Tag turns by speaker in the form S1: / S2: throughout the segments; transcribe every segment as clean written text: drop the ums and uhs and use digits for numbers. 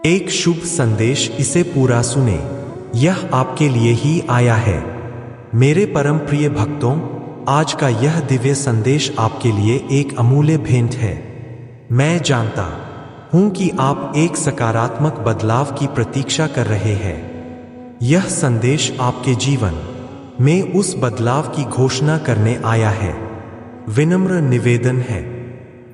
S1: एक शुभ संदेश, इसे पूरा सुने। यह आपके लिए ही आया है। मेरे परम प्रिय भक्तों, आज का यह दिव्य संदेश आपके लिए एक अमूल्य भेंट है। मैं जानता हूं कि आप एक सकारात्मक बदलाव की प्रतीक्षा कर रहे हैं। यह संदेश आपके जीवन में उस बदलाव की घोषणा करने आया है। विनम्र निवेदन है,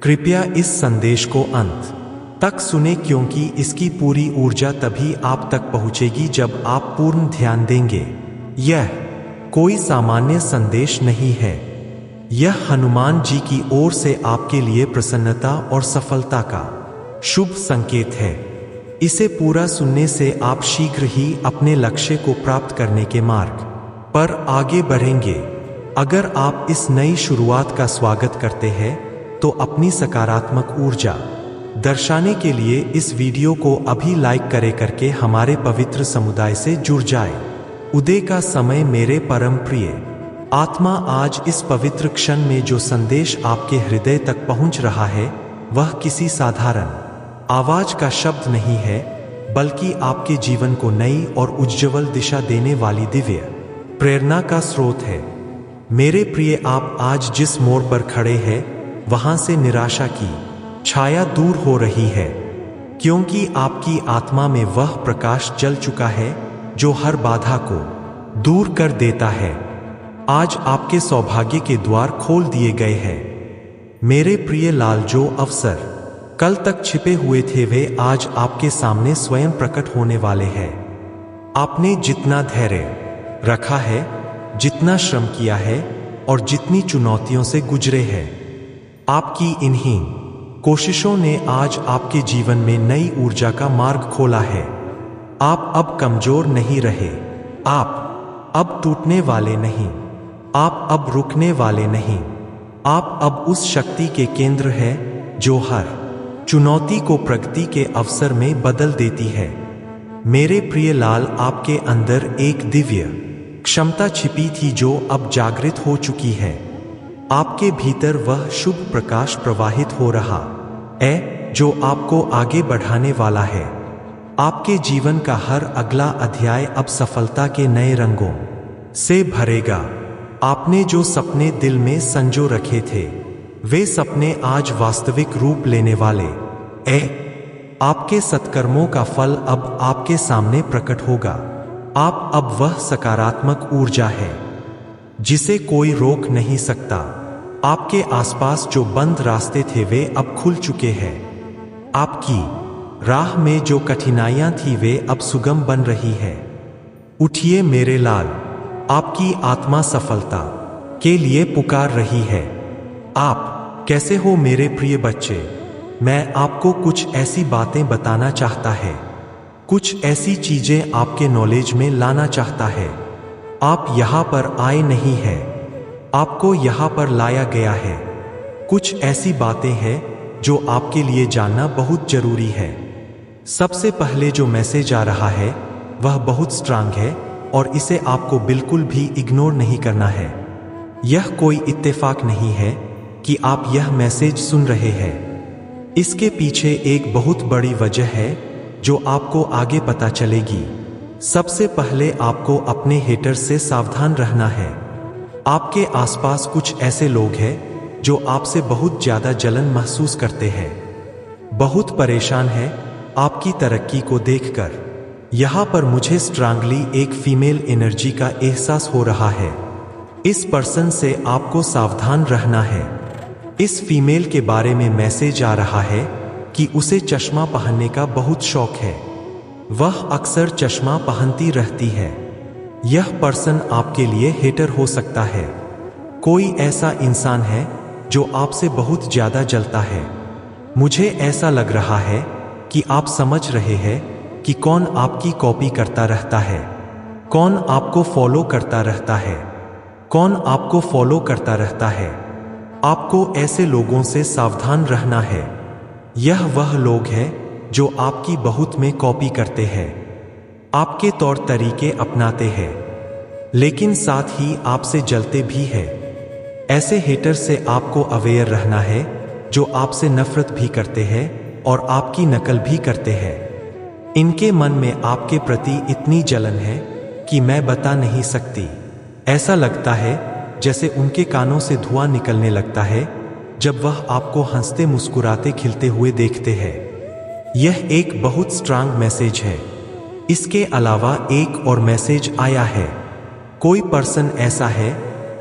S1: कृपया इस संदेश को अंत तक सुने, क्योंकि इसकी पूरी ऊर्जा तभी आप तक पहुंचेगी जब आप पूर्ण ध्यान देंगे। यह कोई सामान्य संदेश नहीं है। यह हनुमान जी की ओर से आपके लिए प्रसन्नता और सफलता का शुभ संकेत है। इसे पूरा सुनने से आप शीघ्र ही अपने लक्ष्य को प्राप्त करने के मार्ग पर आगे बढ़ेंगे। अगर आप इस नई शुरुआत का स्वागत करते हैं तो अपनी सकारात्मक ऊर्जा दर्शाने के लिए इस वीडियो को अभी लाइक करके हमारे पवित्र समुदाय से जुड़ जाए। उदय का समय मेरे परम प्रिय आत्मा, आज इस पवित्र क्षण में जो संदेश आपके हृदय तक पहुंच रहा है वह किसी साधारण आवाज का शब्द नहीं है, बल्कि आपके जीवन को नई और उज्ज्वल दिशा देने वाली दिव्य प्रेरणा का स्रोत है। मेरे प्रिय, आप आज जिस मोड़ पर खड़े हैं वहां से निराशा की छाया दूर हो रही है, क्योंकि आपकी आत्मा में वह प्रकाश जल चुका है जो हर बाधा को दूर कर देता है। आज आपके सौभाग्य के द्वार खोल दिए गए हैं। मेरे प्रिय लाल, जो अवसर कल तक छिपे हुए थे वे आज आपके सामने स्वयं प्रकट होने वाले हैं। आपने जितना धैर्य रखा है, जितना श्रम किया है और जितनी चुनौतियों से गुजरे हैं, आपकी इन्हीं कोशिशों ने आज आपके जीवन में नई ऊर्जा का मार्ग खोला है। आप अब कमजोर नहीं रहे, आप अब टूटने वाले नहीं, आप अब रुकने वाले नहीं, आप अब उस शक्ति के केंद्र हैं जो हर चुनौती को प्रगति के अवसर में बदल देती है। मेरे प्रिय लाल, आपके अंदर एक दिव्य क्षमता छिपी थी जो अब जागृत हो चुकी है। आपके भीतर वह शुभ प्रकाश प्रवाहित हो रहा है जो आपको आगे बढ़ाने वाला है। आपके जीवन का हर अगला अध्याय अब सफलता के नए रंगों से भरेगा। आपने जो सपने दिल में संजो रखे थे वे सपने आज वास्तविक रूप लेने वाले हैं। आपके सत्कर्मों का फल अब आपके सामने प्रकट होगा। आप अब वह सकारात्मक ऊर्जा है जिसे कोई रोक नहीं सकता। आपके आसपास जो बंद रास्ते थे वे अब खुल चुके हैं। आपकी राह में जो कठिनाइयां थी वे अब सुगम बन रही है। उठिए मेरे लाल, आपकी आत्मा सफलता के लिए पुकार रही है। आप कैसे हो मेरे प्रिय बच्चे? मैं आपको कुछ ऐसी बातें बताना चाहता है, कुछ ऐसी चीजें आपके नॉलेज में लाना चाहता है। आप यहाँ पर आए नहीं हैं, आपको यहाँ पर लाया गया है। कुछ ऐसी बातें हैं जो आपके लिए जानना बहुत जरूरी है। सबसे पहले जो मैसेज आ रहा है वह बहुत स्ट्रांग है और इसे आपको बिल्कुल भी इग्नोर नहीं करना है। यह कोई इत्तेफाक नहीं है कि आप यह मैसेज सुन रहे हैं। इसके पीछे एक बहुत बड़ी वजह है जो आपको आगे पता चलेगी। सबसे पहले आपको अपने हेटर से सावधान रहना है। आपके आसपास कुछ ऐसे लोग हैं जो आपसे बहुत ज्यादा जलन महसूस करते हैं, बहुत परेशान हैं आपकी तरक्की को देखकर। यहाँ पर मुझे स्ट्रांगली एक फीमेल एनर्जी का एहसास हो रहा है। इस पर्सन से आपको सावधान रहना है। इस फीमेल के बारे में मैसेज आ रहा है कि उसे चश्मा पहनने का बहुत शौक है। वह अक्सर चश्मा पहनती रहती है। यह पर्सन आपके लिए हेटर हो सकता है। कोई ऐसा इंसान है जो आपसे बहुत ज्यादा जलता है। मुझे ऐसा लग रहा है कि आप समझ रहे हैं कि कौन आपकी कॉपी करता रहता है, कौन आपको फॉलो करता रहता है, कौन आपको फॉलो करता रहता है। आपको ऐसे लोगों से सावधान रहना है। यह वह लोग हैं जो आपकी बहुत में कॉपी करते हैं, आपके तौर तरीके अपनाते हैं, लेकिन साथ ही आपसे जलते भी हैं। ऐसे हेटर से आपको अवेयर रहना है जो आपसे नफरत भी करते हैं और आपकी नकल भी करते हैं। इनके मन में आपके प्रति इतनी जलन है कि मैं बता नहीं सकती। ऐसा लगता है जैसे उनके कानों से धुआं निकलने लगता है जब वह आपको हंसते मुस्कुराते खिलते हुए देखते हैं। यह एक बहुत स्ट्रांग मैसेज है। इसके अलावा एक और मैसेज आया है। कोई पर्सन ऐसा है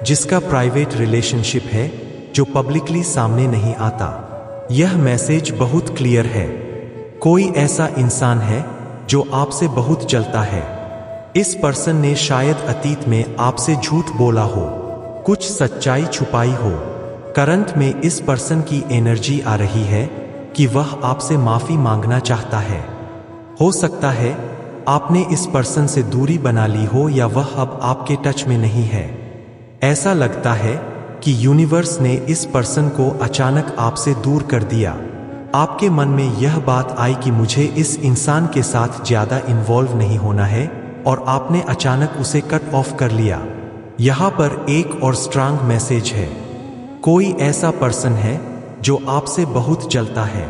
S1: जिसका प्राइवेट रिलेशनशिप है जो पब्लिकली सामने नहीं आता। यह मैसेज बहुत क्लियर है। कोई ऐसा इंसान है जो आपसे बहुत जलता है। इस पर्सन ने शायद अतीत में आपसे झूठ बोला हो, कुछ सच्चाई छुपाई हो। करंट में इस पर्सन की एनर्जी आ रही है कि वह आपसे माफी मांगना चाहता है। हो सकता है आपने इस पर्सन से दूरी बना ली हो या वह अब आपके टच में नहीं है। ऐसा लगता है कि यूनिवर्स ने इस पर्सन को अचानक आपसे दूर कर दिया। आपके मन में यह बात आई कि मुझे इस इंसान के साथ ज्यादा इन्वॉल्व नहीं होना है और आपने अचानक उसे कट ऑफ कर लिया। यहाँ पर एक और स्ट्रांग मैसेज है। कोई ऐसा पर्सन है जो आपसे बहुत जलता है।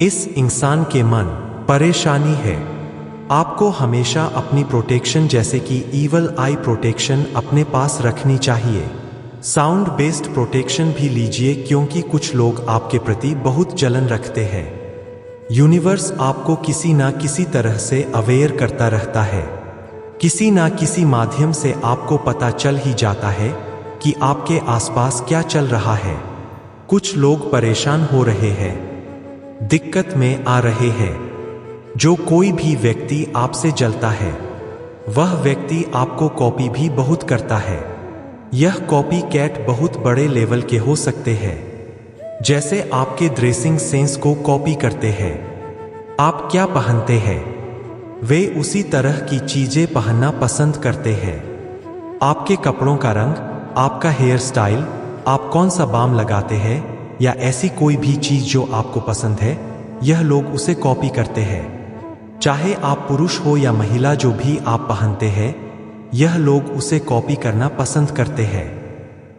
S1: इस इंसान के मन परेशानी है। आपको हमेशा अपनी प्रोटेक्शन जैसे कि ईवल आई प्रोटेक्शन अपने पास रखनी चाहिए। साउंड बेस्ड प्रोटेक्शन भी लीजिए क्योंकि कुछ लोग आपके प्रति बहुत जलन रखते हैं। यूनिवर्स आपको किसी ना किसी तरह से अवेयर करता रहता है। किसी ना किसी माध्यम से आपको पता चल ही जाता है कि आपके आसपास क्या चल रहा है। कुछ लोग परेशान हो रहे हैं, दिक्कत में आ रहे हैं। जो कोई भी व्यक्ति आपसे जलता है वह व्यक्ति आपको कॉपी भी बहुत करता है। यह कॉपी कैट बहुत बड़े लेवल के हो सकते हैं, जैसे आपके ड्रेसिंग सेंस को कॉपी करते हैं। आप क्या पहनते हैं वे उसी तरह की चीजें पहनना पसंद करते हैं। आपके कपड़ों का रंग, आपका हेयर स्टाइल, आप कौन सा बाम लगाते हैं या ऐसी कोई भी चीज जो आपको पसंद है, यह लोग उसे कॉपी करते हैं। चाहे आप पुरुष हो या महिला, जो भी आप पहनते हैं यह लोग उसे कॉपी करना पसंद करते हैं।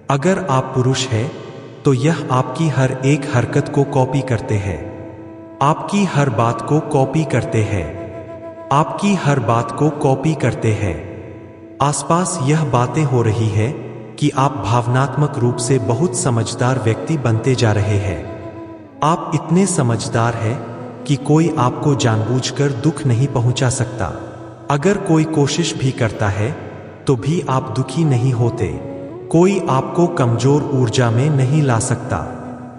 S1: अगर आप पुरुष हैं तो यह आपकी हर एक हरकत को कॉपी करते हैं, आपकी हर बात को कॉपी करते हैं, आपकी हर बात को कॉपी करते हैं। आसपास यह बातें हो रही है कि आप भावनात्मक रूप से बहुत समझदार व्यक्ति बनते जा रहे हैं। आप इतने समझदार हैं कि कोई आपको जानबूझकर दुख नहीं पहुंचा सकता। अगर कोई कोशिश भी करता है तो भी आप दुखी नहीं होते। कोई आपको कमजोर ऊर्जा में नहीं ला सकता।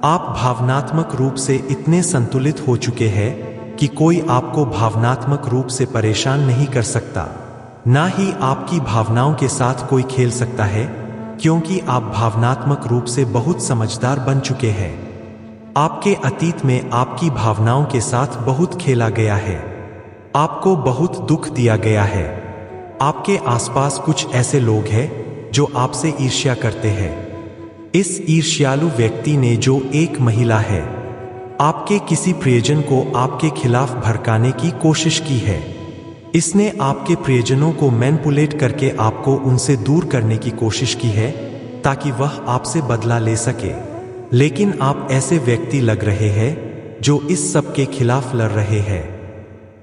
S1: आप भावनात्मक रूप से इतने संतुलित हो चुके हैं कि कोई आपको भावनात्मक रूप से परेशान नहीं कर सकता। ना ही आपकी भावनाओं के साथ कोई खेल सकता है, क्योंकि आप भावनात्मक रूप से बहुत समझदार बन चुके हैं। आपके अतीत में आपकी भावनाओं के साथ बहुत खेला गया है, आपको बहुत दुख दिया गया है। आपके आसपास कुछ ऐसे लोग हैं जो आपसे ईर्ष्या करते हैं। इस ईर्ष्यालु व्यक्ति ने, जो एक महिला है, आपके किसी प्रियजन को आपके खिलाफ भड़काने की कोशिश की है। इसने आपके प्रियजनों को मैनिपुलेट करके आपको उनसे दूर करने की कोशिश की है ताकि वह आपसे बदला ले सके। लेकिन आप ऐसे व्यक्ति लग रहे हैं जो इस सब के खिलाफ लड़ रहे हैं।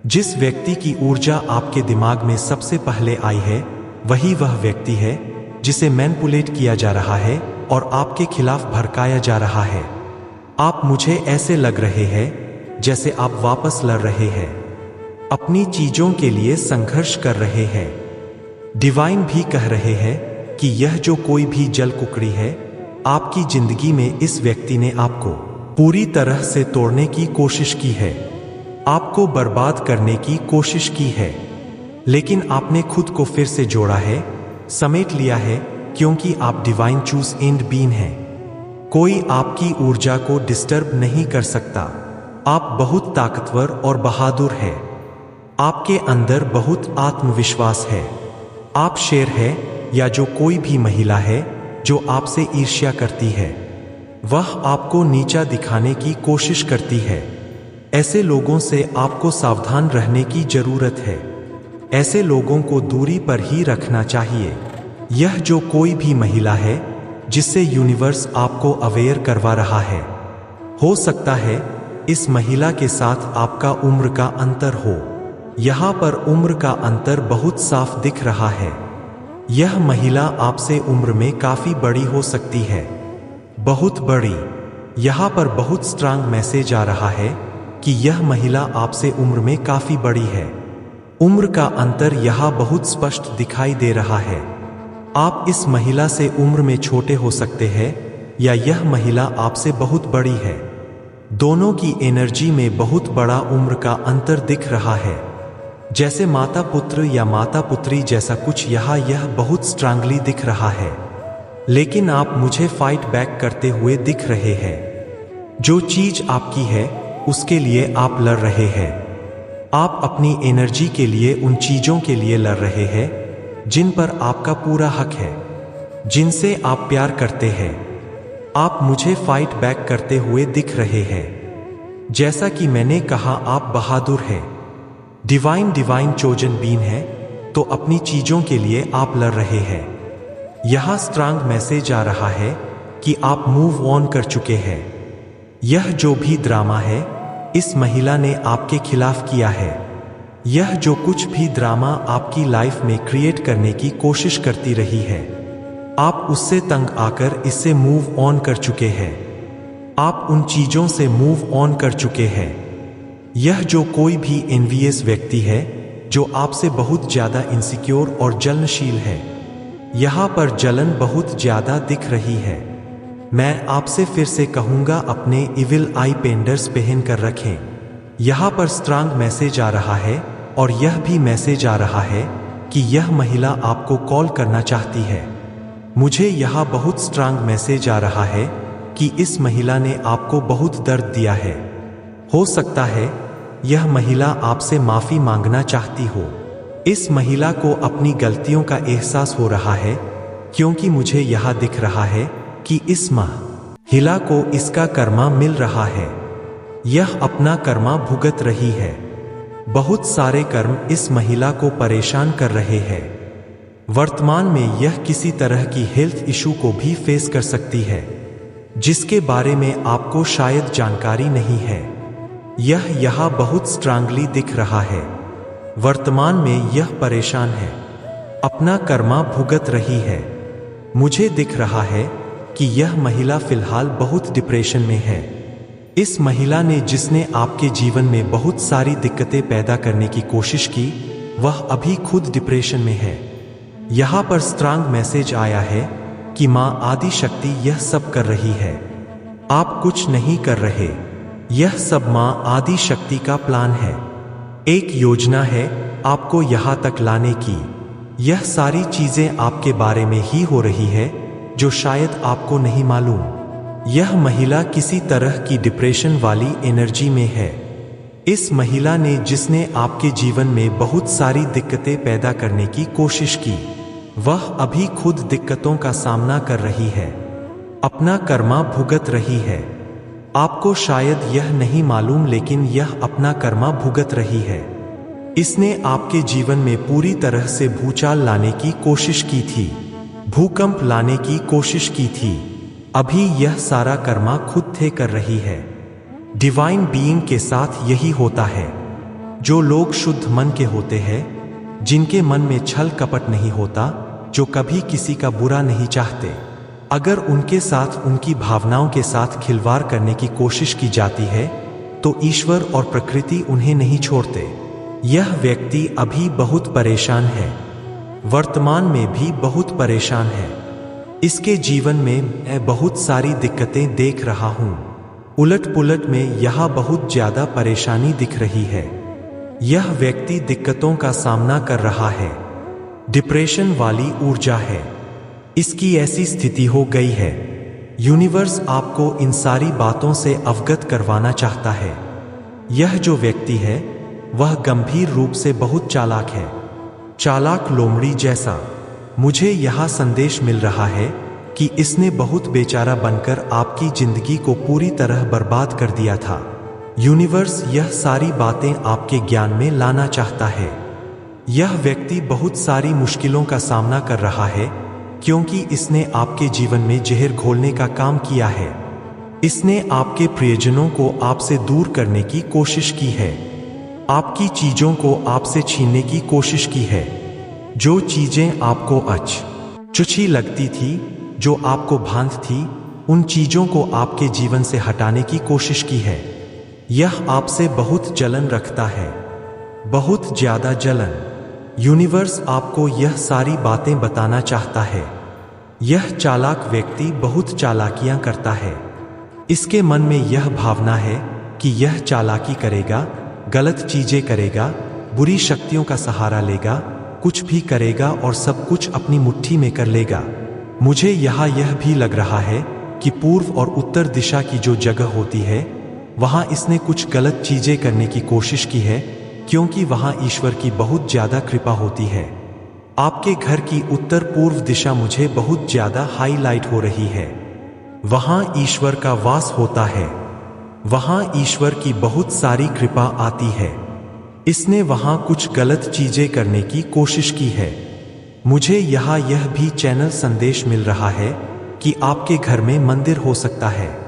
S1: जिस व्यक्ति की ऊर्जा आपके दिमाग में सबसे पहले आई है वही वह व्यक्ति है जिसे मैनिपुलेट किया जा रहा है और आपके खिलाफ भड़काया जा रहा है। आप मुझे ऐसे लग रहे हैं जैसे आप वापस लड़ रहे हैं, अपनी चीजों के लिए संघर्ष कर रहे हैं। डिवाइन भी कह रहे हैं कि यह जो कोई भी जल कुकड़ी है आपकी जिंदगी में, इस व्यक्ति ने आपको पूरी तरह से तोड़ने की कोशिश की है, आपको बर्बाद करने की कोशिश की है। लेकिन आपने खुद को फिर से जोड़ा है, समेट लिया है, क्योंकि आप डिवाइन चूज एंड बीन हैं। कोई आपकी ऊर्जा को डिस्टर्ब नहीं कर सकता। आप बहुत ताकतवर और बहादुर हैं। आपके अंदर बहुत आत्मविश्वास है। आप शेर हैं या जो कोई भी महिला है जो आपसे ईर्ष्या करती है, वह आपको नीचा दिखाने की कोशिश करती है। ऐसे लोगों से आपको सावधान रहने की जरूरत है। ऐसे लोगों को दूरी पर ही रखना चाहिए। यह जो कोई भी महिला है जिससे यूनिवर्स आपको अवेयर करवा रहा है, हो सकता है इस महिला के साथ आपका उम्र का अंतर हो। यहाँ पर उम्र का अंतर बहुत साफ दिख रहा है। यह महिला आपसे उम्र में काफी बड़ी हो सकती है, बहुत बड़ी। यहाँ पर बहुत स्ट्रांग मैसेज आ रहा है कि यह महिला आपसे उम्र में काफी बड़ी है। उम्र का अंतर यहाँ बहुत स्पष्ट दिखाई दे रहा है। आप इस महिला से उम्र में छोटे हो सकते हैं या यह महिला आपसे बहुत बड़ी है। दोनों की एनर्जी में बहुत बड़ा उम्र का अंतर दिख रहा है, जैसे माता पुत्र या माता पुत्री जैसा कुछ। यहाँ यह बहुत स्ट्रांगली दिख रहा है, लेकिन आप मुझे फाइट बैक करते हुए दिख रहे हैं। जो चीज आपकी है उसके लिए आप लड़ रहे हैं। आप अपनी एनर्जी के लिए उन चीजों के लिए लड़ रहे हैं जिन पर आपका पूरा हक है, जिनसे आप प्यार करते हैं। आप मुझे फाइट बैक करते हुए दिख रहे हैं। जैसा कि मैंने कहा, आप बहादुर हैं, डिवाइन चोजन बीन है, तो अपनी चीजों के लिए आप लड़ रहे हैं। यह स्ट्रांग मैसेज आ रहा है कि आप मूव ऑन कर चुके हैं। यह जो भी ड्रामा है इस महिला ने आपके खिलाफ किया है। यह जो कुछ भी ड्रामा आपकी लाइफ में क्रिएट करने की कोशिश करती रही है, आप उससे तंग आकर इससे मूव ऑन कर चुके हैं। आप उन चीजों से मूव ऑन कर चुके हैं। यह जो कोई भी एनवियस व्यक्ति है जो आपसे बहुत ज्यादा इनसिक्योर और जलनशील है, यहाँ पर जलन बहुत ज्यादा दिख रही है। मैं आपसे फिर से कहूंगा, अपने इविल आई पेंडर्स पहन कर रखें। यहाँ पर स्ट्रांग मैसेज आ रहा है और यह भी मैसेज आ रहा है कि यह महिला आपको कॉल करना चाहती है। मुझे यहाँ बहुत स्ट्रांग मैसेज आ रहा है कि इस महिला ने आपको बहुत दर्द दिया है। हो सकता है यह महिला आपसे माफी मांगना चाहती हो। इस महिला को अपनी गलतियों का एहसास हो रहा है, क्योंकि मुझे यहाँ दिख रहा है कि इस महिला को इसका कर्मा मिल रहा है। यह अपना कर्मा भुगत रही है। बहुत सारे कर्म इस महिला को परेशान कर रहे हैं। वर्तमान में यह किसी तरह की हेल्थ इशू को भी फेस कर सकती है, जिसके बारे में आपको शायद जानकारी नहीं है। यह यहाँ बहुत स्ट्रांगली दिख रहा है। वर्तमान में यह परेशान है, अपना कर्मा भुगत रही है। मुझे दिख रहा है कि यह महिला फिलहाल बहुत डिप्रेशन में है। इस महिला ने, जिसने आपके जीवन में बहुत सारी दिक्कतें पैदा करने की कोशिश की, वह अभी खुद डिप्रेशन में है। यहाँ पर स्ट्रांग मैसेज आया है कि माँ आदि शक्ति यह सब कर रही है। आप कुछ नहीं कर रहे, यह सब माँ आदि शक्ति का प्लान है। एक योजना है आपको यहाँ तक लाने की। यह सारी चीजें आपके बारे में ही हो रही है जो शायद आपको नहीं मालूम। यह महिला किसी तरह की डिप्रेशन वाली एनर्जी में है। इस महिला ने, जिसने आपके जीवन में बहुत सारी दिक्कतें पैदा करने की कोशिश की, वह अभी खुद दिक्कतों का सामना कर रही है, अपना कर्मा भुगत रही है। आपको शायद यह नहीं मालूम, लेकिन यह अपना कर्मा भुगत रही है। इसने आपके जीवन में पूरी तरह से भूचाल लाने की कोशिश की थी, भूकंप लाने की कोशिश की थी। अभी यह सारा कर्मा खुद थे कर रही है। डिवाइन बीइंग के साथ यही होता है। जो लोग शुद्ध मन के होते हैं, जिनके मन में छल कपट नहीं होता, जो कभी किसी का बुरा नहीं चाहते, अगर उनके साथ उनकी भावनाओं के साथ खिलवाड़ करने की कोशिश की जाती है तो ईश्वर और प्रकृति उन्हें नहीं छोड़ते। यह व्यक्ति अभी बहुत परेशान है, वर्तमान में भी बहुत परेशान है। इसके जीवन में मैं बहुत सारी दिक्कतें देख रहा हूँ। उलट पुलट में यहाँ बहुत ज्यादा परेशानी दिख रही है। यह व्यक्ति दिक्कतों का सामना कर रहा है, डिप्रेशन वाली ऊर्जा है। इसकी ऐसी स्थिति हो गई है। यूनिवर्स आपको इन सारी बातों से अवगत करवाना चाहता है। यह जो व्यक्ति है वह गंभीर रूप से बहुत चालाक है, चालाक लोमड़ी जैसा। मुझे यह संदेश मिल रहा है कि इसने बहुत बेचारा बनकर आपकी जिंदगी को पूरी तरह बर्बाद कर दिया था। यूनिवर्स यह सारी बातें आपके ज्ञान में लाना चाहता है। यह व्यक्ति बहुत सारी मुश्किलों का सामना कर रहा है, क्योंकि इसने आपके जीवन में जहर घोलने का काम किया है। इसने आपके प्रियजनों को आपसे दूर करने की कोशिश की है। आपकी चीजों को आपसे छीनने की कोशिश की है। जो चीजें आपको अच्छी लगती थी, जो आपको भांत थी, उन चीजों को आपके जीवन से हटाने की कोशिश की है। यह आपसे बहुत जलन रखता है, बहुत ज्यादा जलन। यूनिवर्स आपको यह सारी बातें बताना चाहता है। यह चालाक व्यक्ति बहुत चालाकियां करता है। इसके मन में यह भावना है कि यह चालाकी करेगा, गलत चीजें करेगा, बुरी शक्तियों का सहारा लेगा, कुछ भी करेगा और सब कुछ अपनी मुट्ठी में कर लेगा। मुझे यहाँ यह भी लग रहा है कि पूर्व और उत्तर दिशा की जो जगह होती है, वहां इसने कुछ गलत चीजें करने की कोशिश की है, क्योंकि वहां ईश्वर की बहुत ज्यादा कृपा होती है। आपके घर की उत्तर पूर्व दिशा मुझे बहुत ज्यादा हाईलाइट हो रही है। वहां ईश्वर का वास होता है, वहां ईश्वर की बहुत सारी कृपा आती है। इसने वहां कुछ गलत चीजें करने की कोशिश की है। मुझे यहाँ यह भी चैनल संदेश मिल रहा है कि आपके घर में मंदिर हो सकता है।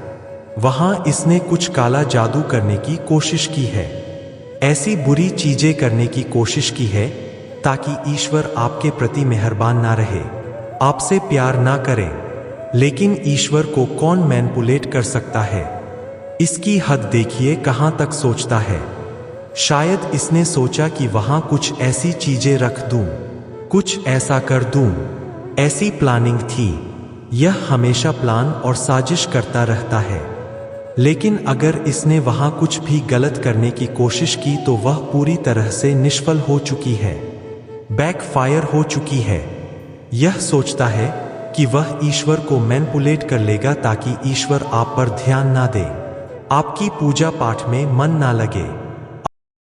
S1: वहां इसने कुछ काला जादू करने की कोशिश की है, ऐसी बुरी चीजें करने की कोशिश की है ताकि ईश्वर आपके प्रति मेहरबान ना रहे, आपसे प्यार ना करे। लेकिन ईश्वर को कौन मैनिपुलेट कर सकता है? इसकी हद देखिए कहां तक सोचता है। शायद इसने सोचा कि वहां कुछ ऐसी चीजें रख दूं, कुछ ऐसा कर दूं, ऐसी प्लानिंग थी। यह हमेशा प्लान और साजिश करता रहता है। लेकिन अगर इसने वहां कुछ भी गलत करने की कोशिश की तो वह पूरी तरह से निष्फल हो चुकी है, बैकफायर हो चुकी है। यह सोचता है कि वह ईश्वर को मैनिपुलेट कर लेगा ताकि ईश्वर आप पर ध्यान ना दे, आपकी पूजा पाठ में मन ना लगे।